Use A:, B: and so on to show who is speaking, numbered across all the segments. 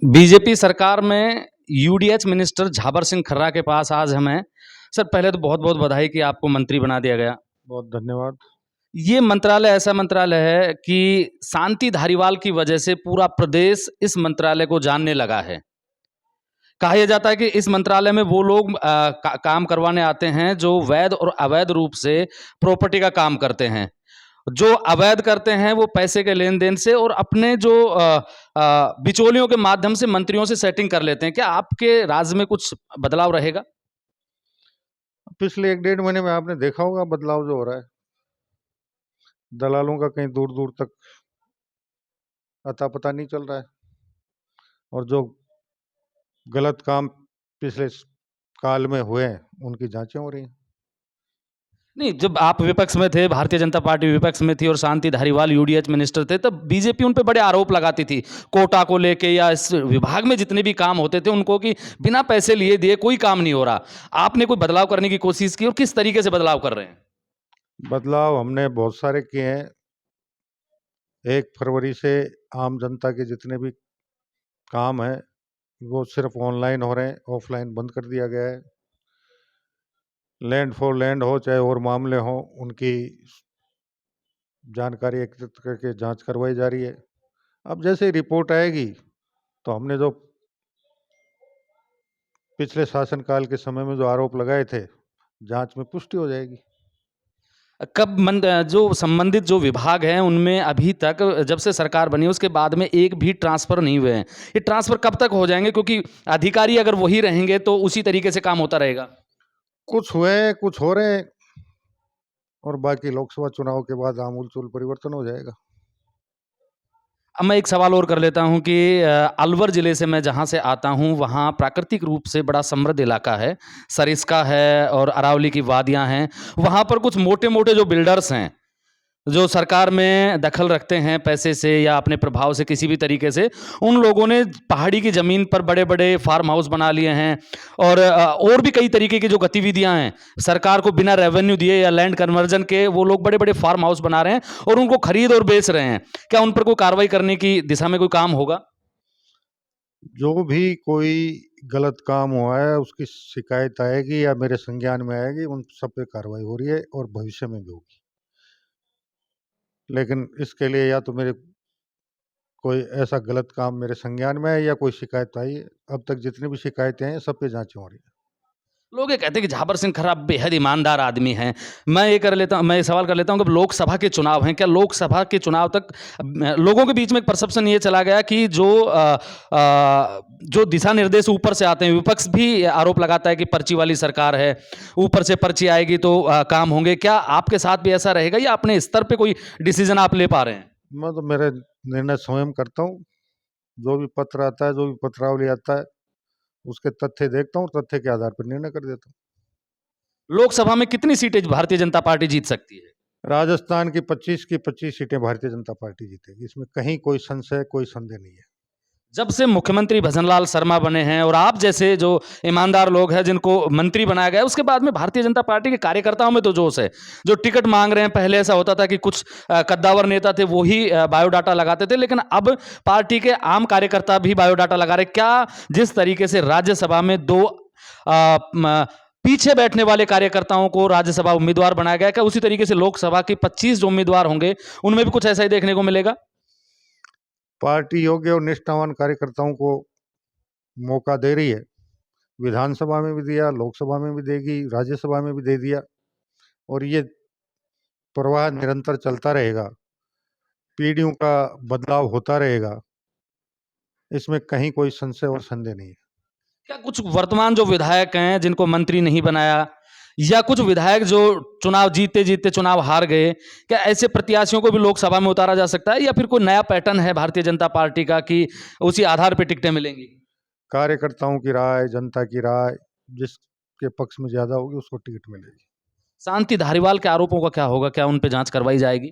A: BJP सरकार में UDH minister Jhabar Singh खर्रा के पास आज हम हैं। सर, पहले तो बहुत बहुत बधाई कि आपको मंत्री बना दिया गया।
B: बहुत धन्यवाद।
A: ये मंत्रालय ऐसा मंत्रालय है कि शांति धारीवाल की वजह से पूरा प्रदेश इस मंत्रालय को जानने लगा है। कहा यह जाता है कि इस मंत्रालय में वो लोग काम करवाने आते हैं जो वैध और अवैध रूप से प्रॉपर्टी का काम करते हैं। जो अवैध करते हैं वो पैसे के लेन देन से और अपने जो बिचौलियों के माध्यम से मंत्रियों से सेटिंग कर लेते हैं। क्या आपके राज्य में कुछ बदलाव रहेगा?
B: पिछले 1 डेढ़ महीने में आपने देखा होगा बदलाव जो हो रहा है। दलालों का कहीं दूर दूर तक अता पता नहीं चल रहा है और जो गलत काम पिछले काल में हुए हैं उनकी जांचें हो रही हैं।
A: नहीं, जब आप विपक्ष में थे, भारतीय जनता पार्टी विपक्ष में थी और शांति धारीवाल यूडीएच मिनिस्टर थे, तब बीजेपी उन पे बड़े आरोप लगाती थी कोटा को लेके या इस विभाग में जितने भी काम होते थे उनको कि बिना पैसे लिए दिए कोई काम नहीं हो रहा। आपने कोई बदलाव करने की कोशिश की और किस तरीके से बदलाव कर रहे हैं?
B: बदलाव हमने बहुत सारे किए हैं। 1 फरवरी से आम जनता के जितने भी काम हैं वो सिर्फ ऑनलाइन हो रहे हैं, ऑफलाइन बंद कर दिया गया है। लैंड फॉर लैंड हो चाहे और मामले हों, उनकी जानकारी एकत्रित करके जांच करवाई जा रही है। अब जैसे ही रिपोर्ट आएगी तो हमने जो पिछले शासनकाल के समय में जो आरोप लगाए थे, जांच में पुष्टि हो जाएगी।
A: जो संबंधित जो विभाग हैं उनमें अभी तक जब से सरकार बनी उसके बाद में एक भी ट्रांसफर नहीं हुए हैं। ये ट्रांसफर कब तक हो जाएंगे? क्योंकि अधिकारी अगर वही रहेंगे तो उसी तरीके से काम होता रहेगा।
B: कुछ हुए हैं, कुछ हो रहे हैं और बाकी लोकसभा चुनाव के बाद आमूल-चूल परिवर्तन हो जाएगा।
A: अब मैं एक सवाल और कर लेता हूं कि अलवर ज़िले से मैं जहां से आता हूं वहां प्राकृतिक रूप से बड़ा समृद्ध इलाका है। सरिस्का है और अरावली की वादियां हैं। वहां पर कुछ मोटे-मोटे जो बिल्डर्स हैं, जो सरकार में दखल रखते हैं पैसे से या अपने प्रभाव से किसी भी तरीके से, उन लोगों ने पहाड़ी की ज़मीन पर बड़े-बड़े फार्म हाउस बना लिए हैं और भी कई तरीके की जो गतिविधियां हैं, सरकार को बिना रेवेन्यू दिए या लैंड कन्वर्जन के वो लोग बड़े-बड़े फार्म हाउस बना रहे हैं और उनको खरीद और बेच रहे हैं। क्या उन पर कोई कार्रवाई करने की दिशा में कोई काम होगा?
B: जो भी कोई गलत काम हुआ है उसकी शिकायत आएगी या मेरे संज्ञान में आएगी, उन सब पे कार्रवाई हो रही है और भविष्य में भी होगी। लेकिन इसके लिए या तो मेरे कोई ऐसा गलत काम मेरे संज्ञान में है या कोई शिकायत आई है। अब तक जितनी भी शिकायतें हैं सब पे जांचें हो रही हैं।
A: लोग ये कहते हैं कि झाबर सिंह खर्रा बेहद ईमानदार आदमी हैं। मैं ये सवाल कर लेता हूँ कि लोकसभा के चुनाव हैं, क्या लोकसभा के चुनाव तक लोगों के बीच में एक परसेप्शन ये चला गया कि जो दिशा निर्देश ऊपर से आते हैं, विपक्ष भी आरोप लगाता है कि पर्ची वाली सरकार है, ऊपर से पर्ची आएगी तो काम होंगे। क्या आपके साथ भी ऐसा रहेगा या अपने स्तर पे कोई डिसीजन आप ले पा रहे हैं?
B: मैं तो मेरे निर्णय स्वयं करता हूँ। जो भी पत्र आता है, जो भी पत्रावली आता है, उसके तथ्य देखता हूँ, तथ्य के आधार पर निर्णय कर देता हूँ।
A: लोकसभा में कितनी सीटें भारतीय जनता पार्टी जीत सकती है?
B: राजस्थान की 25 सीटें भारतीय जनता पार्टी जीतेगी। इसमें कहीं कोई संशय, कोई संदेह नहीं है।
A: जब से मुख्यमंत्री भजनलाल शर्मा बने हैं और आप जैसे जो ईमानदार लोग हैं जिनको मंत्री बनाया गया है, उसके बाद में भारतीय जनता पार्टी के कार्यकर्ताओं में तो जोश है। जो टिकट मांग रहे हैं, पहले ऐसा होता था कि कुछ कद्दावर नेता थे वो ही बायोडाटा लगाते थे, लेकिन अब पार्टी के आम कार्यकर्ता भी बायोडाटा लगा रहे हैं। क्या जिस तरीके से राज्यसभा में दो पीछे बैठने वाले कार्यकर्ताओं को राज्यसभा उम्मीदवार बनाया गया, क्या उसी तरीके से लोकसभा के 25 जो उम्मीदवार होंगे उनमें भी कुछ ऐसा ही देखने को मिलेगा?
B: पार्टी योग्य और निष्ठावान कार्यकर्ताओं को मौका दे रही है। विधानसभा में भी दिया, लोकसभा में भी देगी, राज्यसभा में भी दे दिया और ये प्रवाह निरंतर चलता रहेगा। पीढ़ियों का बदलाव होता रहेगा। इसमें कहीं कोई संशय और संदेह नहीं है।
A: क्या कुछ वर्तमान जो विधायक हैं जिनको मंत्री नहीं बनाया या कुछ विधायक जो चुनाव जीतते जीतते चुनाव हार गए, क्या ऐसे प्रत्याशियों को भी लोकसभा में उतारा जा सकता है या फिर कोई नया पैटर्न है भारतीय जनता पार्टी का कि उसी आधार पर टिकटें मिलेंगी?
B: कार्यकर्ताओं की राय, जनता की राय जिसके पक्ष में ज़्यादा होगी उसको टिकट मिलेगी।
A: शांति धारीवाल के आरोपों का क्या होगा? क्या उन पर जांच करवाई जाएगी?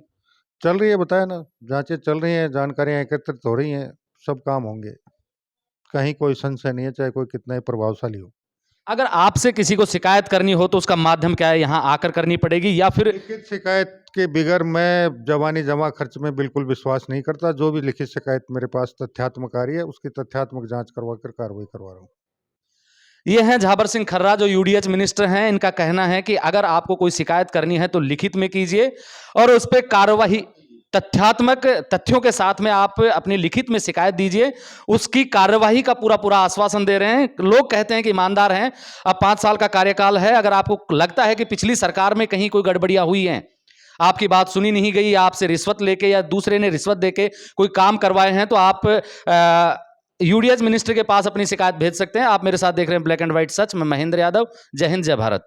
B: चल रही है, बताया ना, जांचें चल रही हैं, जानकारियां एकत्रित हो रही हैं, सब काम होंगे। कहीं कोई संशय नहीं है, चाहे कोई कितना ही प्रभावशाली हो।
A: अगर आपसे किसी को शिकायत करनी हो तो उसका माध्यम क्या है? यहाँ आकर करनी पड़ेगी या फिर
B: लिखित शिकायत के बगैर मैं जवानी जमा खर्च में बिल्कुल विश्वास नहीं करता। जो भी लिखित शिकायत मेरे पास तथ्यात्मक आ रही है, उसकी तथ्यात्मक जाँच करवा कर कार्रवाई करवा रहा हूँ।
A: ये हैं झाबर सिंह खर्रा जो यूडीएच मिनिस्टर हैं। इनका कहना है कि अगर आपको कोई शिकायत करनी है तो लिखित में कीजिए और उस पे कार्यवाही तथ्यात्मक तथ्यों के साथ में आप अपनी लिखित में शिकायत दीजिए, उसकी कार्यवाही का पूरा पूरा आश्वासन दे रहे हैं। लोग कहते हैं कि ईमानदार हैं। अब 5 साल का कार्यकाल है, अगर आपको लगता है कि पिछली सरकार में कहीं कोई गड़बड़ियां हुई हैं, आपकी बात सुनी नहीं गई, आपसे रिश्वत लेके या दूसरे ने रिश्वत देके कोई काम करवाए हैं, तो आप यूडीएच मिनिस्टर के पास अपनी शिकायत भेज सकते हैं। आप मेरे साथ देख रहे हैं ब्लैक एंड व्हाइट सच। मैं महेंद्र यादव। जय हिंद, जय भारत।